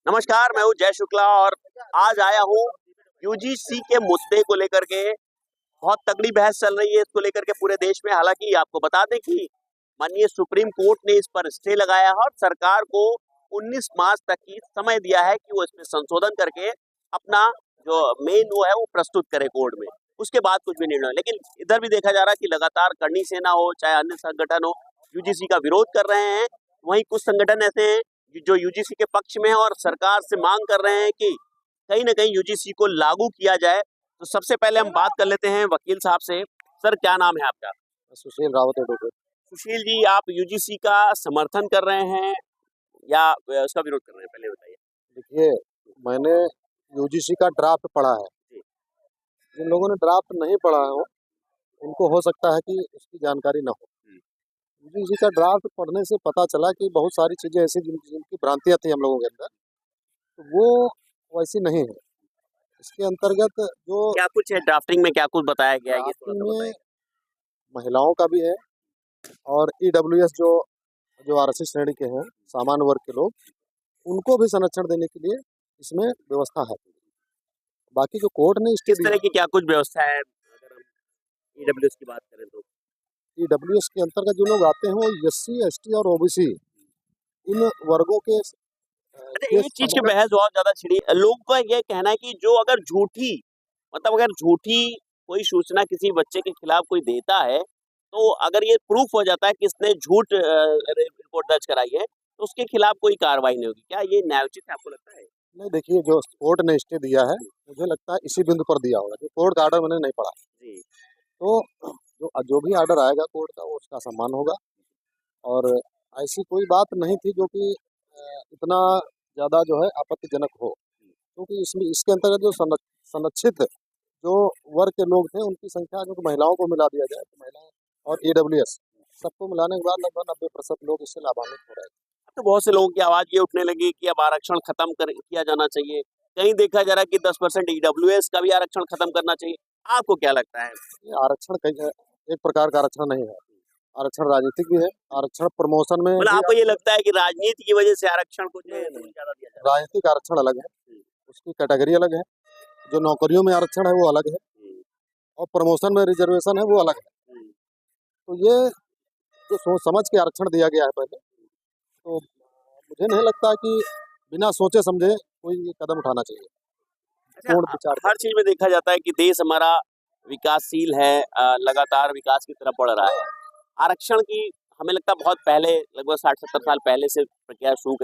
नमस्कार, मैं हूँ जय शुक्ला और आज आया हूँ यूजीसी के मुद्दे को लेकर के। बहुत तगड़ी बहस चल रही है इसको लेकर के पूरे देश में। हालांकि आपको बता दें कि माननीय सुप्रीम कोर्ट ने इस पर स्टे लगाया है और सरकार को 19 मार्च तक की समय दिया है कि वो इसमें संशोधन करके अपना जो मेन वो है वो प्रस्तुत करे कोर्ट में। उसके बाद कुछ भी निर्णय। लेकिन इधर भी देखा जा रहा है कि लगातार करनी सेना हो चाहे अन्य संगठन हो यूजीसी का विरोध कर रहे हैं। वहीं कुछ संगठन ऐसे हैं जो यूजीसी के पक्ष में है और सरकार से मांग कर रहे हैं कि कहीं ना कहीं यूजीसी को लागू किया जाए। तो सबसे पहले हम बात कर लेते हैं वकील साहब से। सर, क्या नाम है आपका? सुशील रावत एडवोकेट। सुशील जी, आप यूजीसी का समर्थन कर रहे हैं या उसका विरोध कर रहे हैं, पहले बताइए। देखिए, मैंने यूजीसी का ड्राफ्ट पढ़ा है। जिन लोगों ने ड्राफ्ट नहीं पढ़ा हो उनको हो सकता है कि उसकी जानकारी न हो। यूजीसी का ड्राफ्ट पढ़ने से पता चला कि बहुत सारी चीज़ें ऐसी जिनकी भ्रांतियां थी हम लोगों के अंदर, तो वो वैसी नहीं है। इसके अंतर्गत जो क्या कुछ है ड्राफ्टिंग में, क्या कुछ बताया गया है, ये थोड़ा ड्राफ्टिंग सा में बताइए। महिलाओं का भी है और ईडब्ल्यूएस जो जो आरक्षित श्रेणी के हैं, सामान्य वर्ग के लोग, उनको भी संरक्षण देने के लिए इसमें व्यवस्था है। बाकी जो कोर्ट ने किस स्टे तरह की क्या कुछ व्यवस्था है अगर हम ईडब्ल्यूएस की बात करें तो? ईडब्ल्यूएस के अंतर्गत जो लोग आते हैं वो एससी, एसटी और ओबीसी इन वर्गों के अच्छा, एक चीज की बहस बहुत ज्यादा छिड़ी। लोगों का ये कहना है कि जो अगर झूठी अगर झूठी कोई सूचना किसी बच्चे के खिलाफ कोई देता है, तो अगर ये प्रूफ हो जाता है कि इसने झूठ रिपोर्ट दर्ज कराई है, तो उसके खिलाफ कोई कार्रवाई नहीं होगी। क्या ये न्यायोचित है, आपको लगता है? नहीं, देखिए, जो कोर्ट ने स्टे दिया है मुझे लगता है इसी बिंदु पर दिया होगा। जो कोर्ट का आर्डर मैंने नहीं पढ़ा, जी। तो जो भी आर्डर आएगा कोर्ट का वो उसका सम्मान होगा। और ऐसी कोई बात नहीं थी जो कि इतना ज़्यादा जो है आपत्तिजनक हो, क्योंकि इसमें इसके अंतर्गत जो संरक्षित जो वर्ग के लोग थे उनकी संख्या जो महिलाओं को मिला दिया जाए, तो महिलाएं और ईडब्ल्यूएस सबको मिलाने के बाद लगभग 90% लोग इससे लाभान्वित हो रहे हैं। तो बहुत से लोगों की आवाज ये उठने लगी कि अब आरक्षण खत्म किया जाना चाहिए। कहीं देखा जा रहा है कि 10% ईडब्ल्यूएस का भी आरक्षण खत्म करना चाहिए। आपको क्या लगता है? ये आरक्षण एक प्रकार का आरक्षण नहीं है। आरक्षण राजनीतिक भी है। आरक्षण प्रमोशन में मतलब भी आपको ये लगता है कि राजनीति की वजह से आरक्षण को जो है नहीं, ज्यादा दिया जा रहा राजनीतिक आरक्षण अलग है, है? उसकी कैटेगरी अलग है। जो नौकरियों में आरक्षण है वो अलग है और प्रमोशन में रिजर्वेशन है वो अलग है। तो ये जो सोच समझ के आरक्षण दिया गया है पहले, तो मुझे नहीं लगता कि बिना सोचे समझे कोई ये कदम उठाना चाहिए। पूर्ण अच्छा, विचार हर चीज में देखा जाता है कि देश हमारा विकासशील है, लगातार विकास की तरफ बढ़ रहा है। आरक्षण की हमें लगता है बहुत पहले, लगभग 60-70 साल पहले से प्रक्रिया शुरू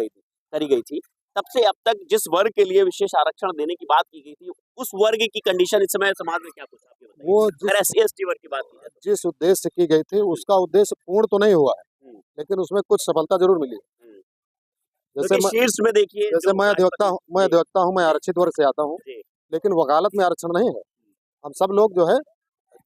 करी गई थी। तब से अब तक जिस वर्ग के लिए विशेष आरक्षण देने की बात की गई थी, उस वर्ग की कंडीशन इस समय समाज में क्या कुछ है, आप ये बताइए। वो अगर एससी एसटी वर्ग की बात की जाए तो। जिस उद्देश्य से की गई थी उसका उद्देश्य पूर्ण तो नहीं हुआ है, हम्म, लेकिन उसमें कुछ सफलता जरूर मिली। हम्म। जैसे क्योंकि शीर्ष में देखिए जैसे जो राष्ट्रपति। मैं जी, अधिवक्ता हूँ, मैं आरक्षित वर्ग से आता हूँ, जी। लेकिन वकालत में आरक्षण नहीं है। हम सब लोग जो है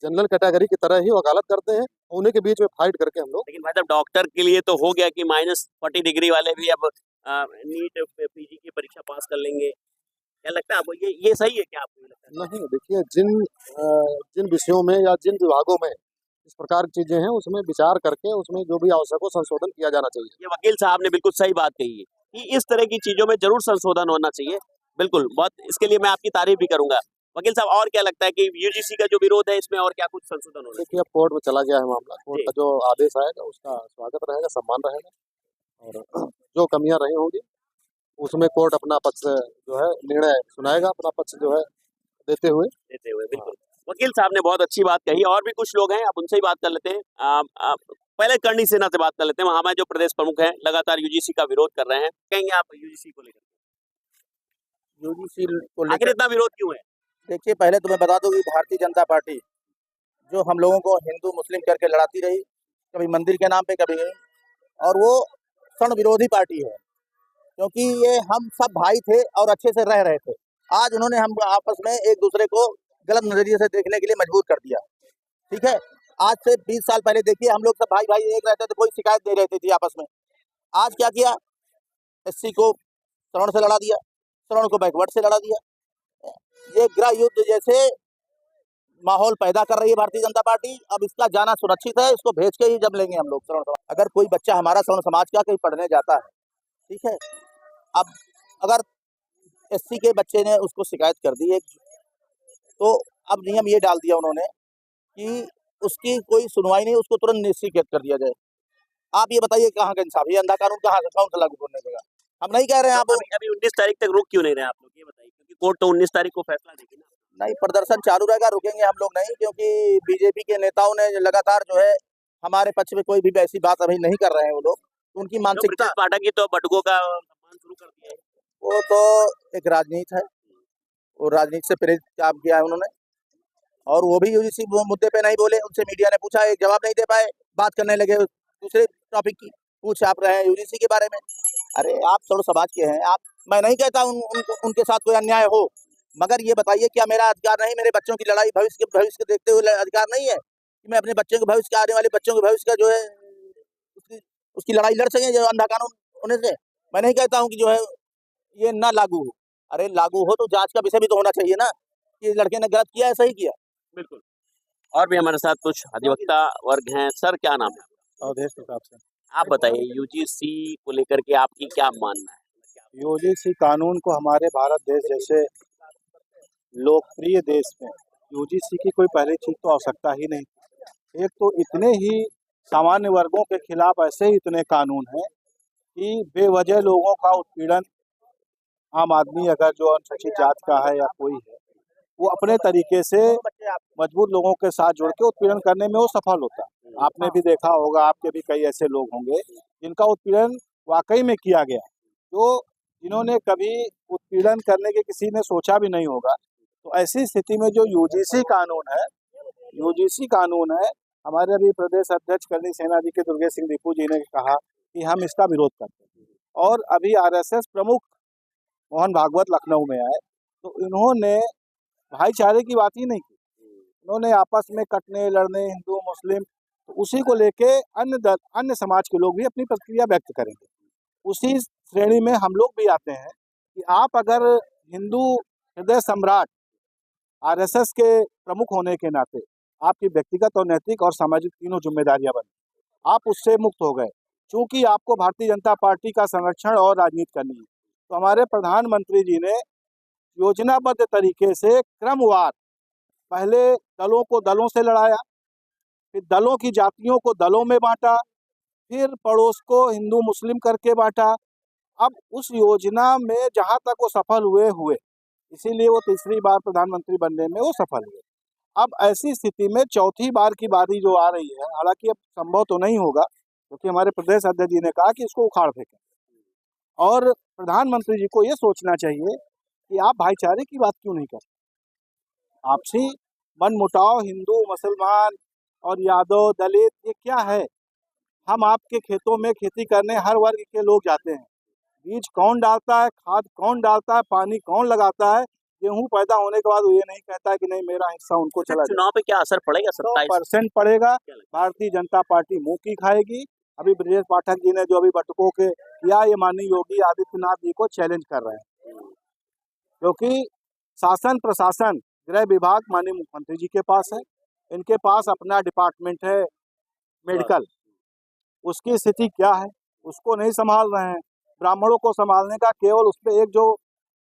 जनरल कैटेगरी की तरह ही वकालत करते हैं, उन्हीं के बीच में फाइट करके हम लोग। लेकिन भाई साहब, डॉक्टर के लिए तो हो गया कि -40 डिग्री वाले भी अब नीट पीजी की परीक्षा पास कर लेंगे। क्या लगता है आपको, ये सही है क्या? आपको ये लगता है? नहीं, देखिए, जिन विषयों में या जिन विभागों में इस प्रकार की चीजें हैं उसमें विचार करके उसमें जो भी आवश्यक हो संशोधन किया जाना चाहिए। ये वकील साहब ने बिल्कुल सही बात कही है कि इस तरह की चीजों में जरूर संशोधन होना चाहिए। बिल्कुल, बहुत इसके लिए मैं आपकी तारीफ भी करूंगा। वकील साहब, और क्या लगता है कि यूजीसी का जो विरोध है इसमें और क्या कुछ संशोधन होना देखिए, चाहिए? अब कोर्ट में चला गया है मामला, कोर्ट जी। का जो आदेश आएगा उसका स्वागत रहेगा, सम्मान रहेगा। और जो कमियां रही होंगी उसमें कोर्ट अपना पक्ष जो है निर्णय सुनाएगा, अपना पक्ष जो है देते हुए। देते हुए, हाँ, बिल्कुल। वकील साहब ने बहुत अच्छी बात कही। और भी कुछ लोग हैं, अब उनसे ही बात कर लेते हैं। पहले करणी सेना से बात कर लेते हैं। वहां में जो प्रदेश प्रमुख हैं लगातार यूजीसी का विरोध कर रहे हैं। कहेंगे आप यूजीसी को लेकर यूजीसी को आखिर लेकर? इतना विरोध क्यों है? देखिए, पहले तो मैं बता दूं कि भारतीय जनता पार्टी जो हम लोगों को हिंदू मुस्लिम करके लड़ाती रही, कभी मंदिर के नाम पे कभी नहीं, और वो सण विरोधी पार्टी है, क्योंकि ये हम सब भाई थे और अच्छे से रह रहे थे। आज उन्होंने हम आपस में एक दूसरे को गलत नजरिए से देखने के लिए मजबूर कर दिया। ठीक है, आज से 20 साल पहले देखिए हम लोग सब भाई भाई एक रहते थे, कोई शिकायत नहीं रहती थी आपस में। आज क्या किया, एससी को सवर्ण से लड़ा दिया, सवर्ण को बैकवर्ड से लड़ा दिया। ये गृह युद्ध जैसे माहौल पैदा कर रही है भारतीय जनता पार्टी। अब इसका जाना सुरक्षित है, इसको भेज के ही जब लेंगे हम लोग श्रवण समाज। अगर कोई बच्चा हमारा श्रवण समाज का कहीं पढ़ने जाता है, ठीक है, अब अगर एससी के बच्चे ने उसको शिकायत कर दी एक, तो अब नियम ये डाल दिया उन्होंने कि उसकी कोई सुनवाई नहीं, उसको तुरंत निष्क्रिय कर दिया जाए। आप ये बताइए कहाँ का इंसाफ, ये अंधा कानून कहाँ से कौन सा लागू करने देगा? हम नहीं कह रहे हैं तो आप अभी अभी 19 तारीख तक रुक क्यों नहीं रहे आप लोग, ये बताइए, क्योंकि कोर्ट तो 19 तारीख को फैसला देगी ना। नहीं, प्रदर्शन चालू रहेगा, रुकेंगे हम लोग नहीं, क्योंकि बीजेपी के नेताओं ने लगातार जो है हमारे पक्ष में कोई भी ऐसी बात अभी नहीं कर रहे हैं वो लोग, उनकी तो मानसिकता ब्रिजेश पाठक की तो बटुकों का सम्मान शुरू कर दिया है। वो तो एक राजनीति है, वो राजनीति से प्रेरित काम किया है उन्होंने, और वो भी यूजीसी मुद्दे पे नहीं बोले, उनसे मीडिया ने पूछा, एक जवाब नहीं दे पाए, बात करने लगे दूसरे टॉपिक की, पूछ आप रहे हैं यूजीसी के बारे में। अरे आप थोड़ा समाज के हैं, आप, मैं नहीं कहता उनके साथ कोई अन्याय हो, मगर ये बताइए क्या मेरा अधिकार नहीं, मेरे बच्चों की लड़ाई भविष्य के देखते हुए अधिकार नहीं है कि मैं अपने बच्चों के भविष्य के, आने वाले बच्चों के भविष्य का जो है उसकी लड़ाई लड़ सकें जो अंधा कानून होने से? मैं नहीं कहता हूँ कि जो है ये ना लागू हो, अरे लागू हो तो जांच का विषय भी तो होना चाहिए ना, कि लड़के ने गलत किया है सही किया। बिल्कुल। और भी हमारे साथ कुछ अधिवक्ता वर्ग हैं। सर क्या नाम है? अवधेश प्रताप से। आप बताइए यूजीसी को लेकर के आपकी क्या मानना है? यूजीसी कानून को हमारे भारत देश जैसे लोकप्रिय देश में यूजीसी की कोई पहली चीज तो आवश्यकता ही नहीं। एक तो इतने ही सामान्य वर्गों के खिलाफ ऐसे ही इतने कानून हैं कि बेवजह लोगों का उत्पीड़न, आम आदमी अगर जो अनुसूचित जात का है या कोई है, वो अपने तरीके से मजबूत लोगों के साथ जुड़ के उत्पीड़न करने में वो सफल होता है। आपने भी देखा होगा, आपके भी कई ऐसे लोग होंगे जिनका उत्पीड़न वाकई में किया गया, जो जिन्होंने कभी उत्पीड़न करने के किसी ने सोचा भी नहीं होगा। तो ऐसी स्थिति में जो यूजीसी कानून है, हमारे अभी प्रदेश अध्यक्ष करणी सेना जी के दुर्गेश सिंह दीपू जी ने कहा कि हम इसका विरोध करते हैं, और अभी आरएसएस प्रमुख मोहन भागवत लखनऊ में आए तो इन्होंने भाईचारे की बात ही नहीं की, उन्होंने आपस में कटने लड़ने हिंदू मुस्लिम, तो उसी को लेके अन्य समाज के लोग भी अपनी प्रतिक्रिया व्यक्त करेंगे। उसी श्रेणी में हम लोग भी आते हैं कि आप अगर हिंदू हृदय सम्राट आरएसएस के प्रमुख होने के नाते आपकी व्यक्तिगत और नैतिक और सामाजिक तीनों जिम्मेदारियां बनी, आप उससे मुक्त हो गए, चूंकि आपको भारतीय जनता पार्टी का संरक्षण और राजनीति करनी है। तो हमारे प्रधानमंत्री जी ने योजनाबद्ध तरीके से क्रमवार पहले दलों को दलों से लड़ाया, फिर दलों की जातियों को दलों में बांटा, फिर पड़ोस को हिंदू मुस्लिम करके बांटा। अब उस योजना में जहां तक वो सफल हुए, इसीलिए वो तीसरी बार प्रधानमंत्री बनने में वो सफल हुए। अब ऐसी स्थिति में चौथी बार की बारी जो आ रही है, हालांकि अब संभव तो नहीं होगा क्योंकि हमारे प्रदेश अध्यक्ष जी ने कहा कि इसको उखाड़ फेंकें, और प्रधानमंत्री जी को ये सोचना चाहिए कि आप भाईचारे की बात क्यों नहीं करते। आपसी मनमुटाव हिंदू मुसलमान और यादव दलित ये क्या है? हम आपके खेतों में खेती करने हर वर्ग के लोग जाते हैं, बीज कौन डालता है, खाद कौन डालता है, पानी कौन लगाता है, गेहूं पैदा होने के बाद वो ये नहीं कहता है कि नहीं मेरा हिस्सा उनको चला जाए। चुनाव पे क्या असर पड़ेगा? 100% पड़ेगा। भारतीय जनता पार्टी मुंह की खाएगी। अभी ब्रिजेश पाठक जी ने जो अभी बटुकों के किया, ये माननीय योगी आदित्यनाथ जी को चैलेंज कर रहे हैं, क्योंकि शासन प्रशासन गृह विभाग माननीय मुख्यमंत्री जी के पास है, इनके पास अपना डिपार्टमेंट है मेडिकल, उसकी स्थिति क्या है उसको नहीं संभाल रहे हैं। ब्राह्मणों को संभालने का केवल उस पर एक जो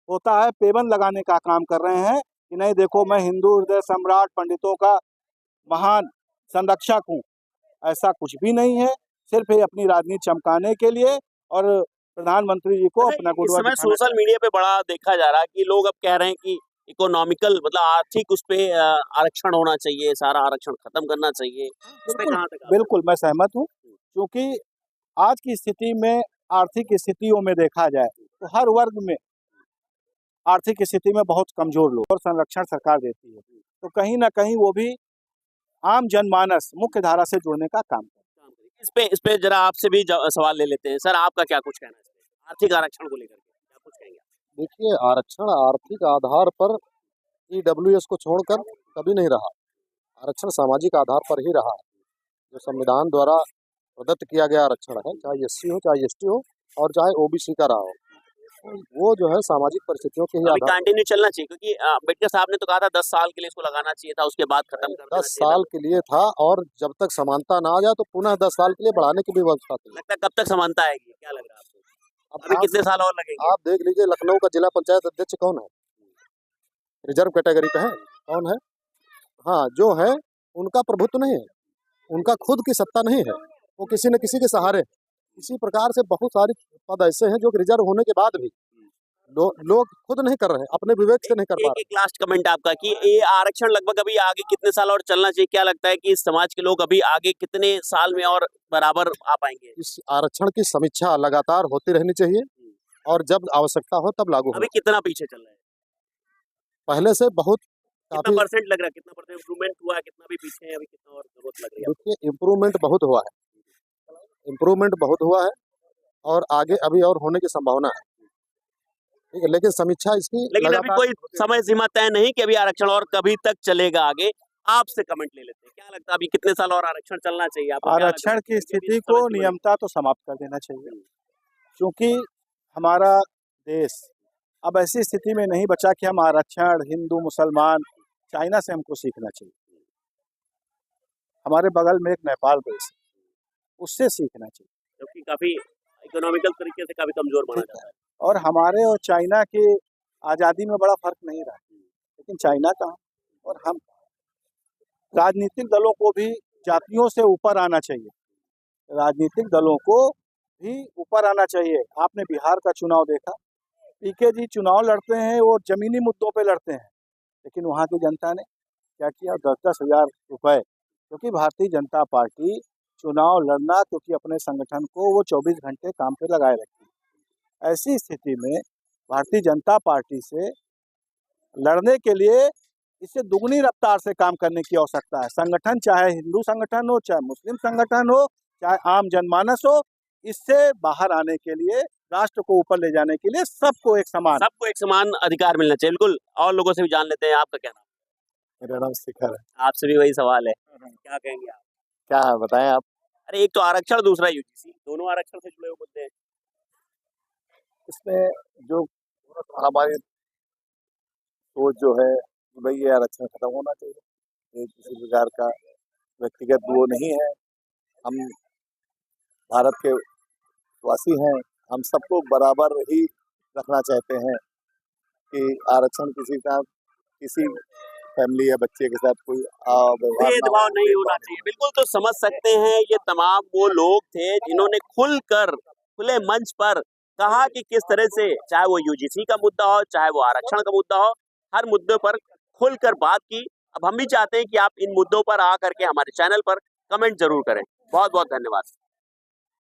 होता है पेबंद लगाने का काम कर रहे हैं कि नहीं देखो मैं हिंदू हृदय सम्राट पंडितों का महान संरक्षक हूँ। ऐसा कुछ भी नहीं है, सिर्फ ये अपनी राजनीति चमकाने के लिए और प्रधानमंत्री जी को अपना इस समय सोशल मीडिया पे बड़ा देखा जा रहा है कि लोग अब कह रहे हैं कि इकोनॉमिकल मतलब आर्थिक उस पे आरक्षण होना चाहिए, सारा आरक्षण खत्म करना चाहिए। बिल्कुल मैं सहमत हूँ, क्योंकि आज की स्थिति में आर्थिक स्थितियों में देखा जाए तो हर वर्ग में आर्थिक स्थिति में बहुत कमजोर लोग और संरक्षण सरकार देती है, तो कहीं ना कहीं वो भी आम जनमानस मुख्य धारा से जुड़ने का काम करते हैं। इस पे जरा आपसे भी सवाल ले लेते हैं। सर आपका क्या कुछ कहना है आर्थिक आरक्षण को लेकर के, क्या कुछ कहेंगे? देखिए, आरक्षण आर्थिक आधार पर ईडब्ल्यूएस को छोड़कर कभी नहीं रहा, आरक्षण सामाजिक आधार पर ही रहा है। जो संविधान द्वारा प्रदत्त किया गया आरक्षण है, चाहे एससी हो चाहे एसटी हो और चाहे ओबीसी का रहा हो, वो जो है सामाजिक परिस्थितियों के ही आधार कंटिन्यू चलना चाहिए, क्योंकि अम्बेडकर साहब ने तो कहा था 10 साल के लिए इसको लगाना चाहिए था, उसके बाद खत्म कर देना 10 साल के लिए था, और जब तक समानता ना आ जाए तो पुनः 10 साल के लिए बढ़ाने की भी व्यवस्था थी। लगता है कब तक समानता आएगी, क्या लग रहा है आपको? अब अभी कितने साल और लगेंगे? आप देख लीजिए, लखनऊ का जिला पंचायत अध्यक्ष कौन है? रिजर्व कैटेगरी का है, कौन है? हाँ, जो है उनका प्रभुत्व नहीं है, उनका खुद की सत्ता नहीं है, वो किसी न किसी के सहारे है। इसी प्रकार से बहुत सारे पद ऐसे हैं जो कि रिजर्व होने के बाद भी लोग खुद नहीं कर रहे हैं, अपने विवेक से नहीं कर पा रहे। एक लास्ट कमेंट आपका कि ये आरक्षण लगभग अभी आगे कितने साल और चलना चाहिए? क्या लगता है कि इस समाज के लोग अभी आगे कितने साल में और बराबर आ पाएंगे? इस आरक्षण की समीक्षा लगातार होती रहनी चाहिए और जब आवश्यकता हो तब लागू हो। अभी कितना पीछे चल रहा है? पहले से बहुत कितना काफी परसेंट लग रहा है? कितना परसेंट इम्प्रूवमेंट हुआ है? कितना भी पीछे है? अभी कितना और जरूरत लग रही है? देखिए, इम्प्रूवमेंट बहुत हुआ है, इम्प्रूवमेंट बहुत हुआ है और आगे अभी और होने की संभावना है। ठीक है, लेकिन समीक्षा इसकी लेकिन अभी कोई समय सीमा तय नहीं कि अभी आरक्षण और कभी तक चलेगा आगे। आपसे कमेंट ले लेते हैं, क्या लगता है अभी कितने साल और आरक्षण चलना चाहिए आपको? आरक्षण की स्थिति को नियमता तो समाप्त कर देना चाहिए, क्योंकि हमारा देश अब ऐसी स्थिति में नहीं बचा कि हम आरक्षण हिंदू मुसलमान चाइना से हमको सीखना चाहिए। हमारे बगल में एक नेपाल देश है, उससे सीखना चाहिए, क्योंकि काफी इकोनॉमिकल तरीके से काफी कमजोर माना जाता है। और हमारे और चाइना की आज़ादी में बड़ा फर्क नहीं रहा, लेकिन चाइना कहाँ और हम कहाँ। राजनीतिक दलों को भी जातियों से ऊपर आना चाहिए, राजनीतिक दलों को भी ऊपर आना चाहिए। आपने बिहार का चुनाव देखा, पीके जी चुनाव लड़ते हैं, वो जमीनी मुद्दों पे लड़ते हैं, लेकिन वहाँ की जनता ने क्या किया? 10-10 हज़ार रुपए, क्योंकि भारतीय जनता पार्टी चुनाव लड़ना, क्योंकि अपने संगठन को वो 24 घंटे काम पे लगाए रखती है। ऐसी स्थिति में भारतीय जनता पार्टी से लड़ने के लिए इससे दुगनी रफ्तार से काम करने की आवश्यकता है। संगठन चाहे हिंदू संगठन हो, चाहे मुस्लिम संगठन हो, चाहे आम जनमानस हो, इससे बाहर आने के लिए, राष्ट्र को ऊपर ले जाने के लिए सबको एक समान अधिकार मिलना चाहिए। बिल्कुल, और लोगों से भी जान लेते हैं। आपका क्या नाम? मेरा नाम शिखर है। आपसे भी वही सवाल है, क्या कहेंगे आप? क्या है बताएं आप? अरे एक तो आरक्षण, दूसरा यूजीसी, दोनों आरक्षण से जुड़े हुए मुद्दे हैं। इसमें जो हमारी सोच जो है कि भाई ये आरक्षण खत्म होना चाहिए, ये किसी प्रकार का व्यक्तिगत वो नहीं है। हम भारत के वासी हैं, हम सबको बराबर ही रखना चाहते हैं कि आरक्षण किसी फैमिली या बच्चे के साथ कोई भेदभाव नहीं होना चाहिए। बिल्कुल, तो समझ सकते हैं ये तमाम वो लोग थे जिन्होंने खुले मंच पर कहा कि किस तरह से, चाहे वो यूजीसी का मुद्दा हो, चाहे वो आरक्षण का मुद्दा हो, हर मुद्दे पर खुलकर बात की। अब हम भी चाहते हैं कि आप इन मुद्दों पर आकर के हमारे चैनल पर कमेंट जरूर करें। बहुत बहुत धन्यवाद।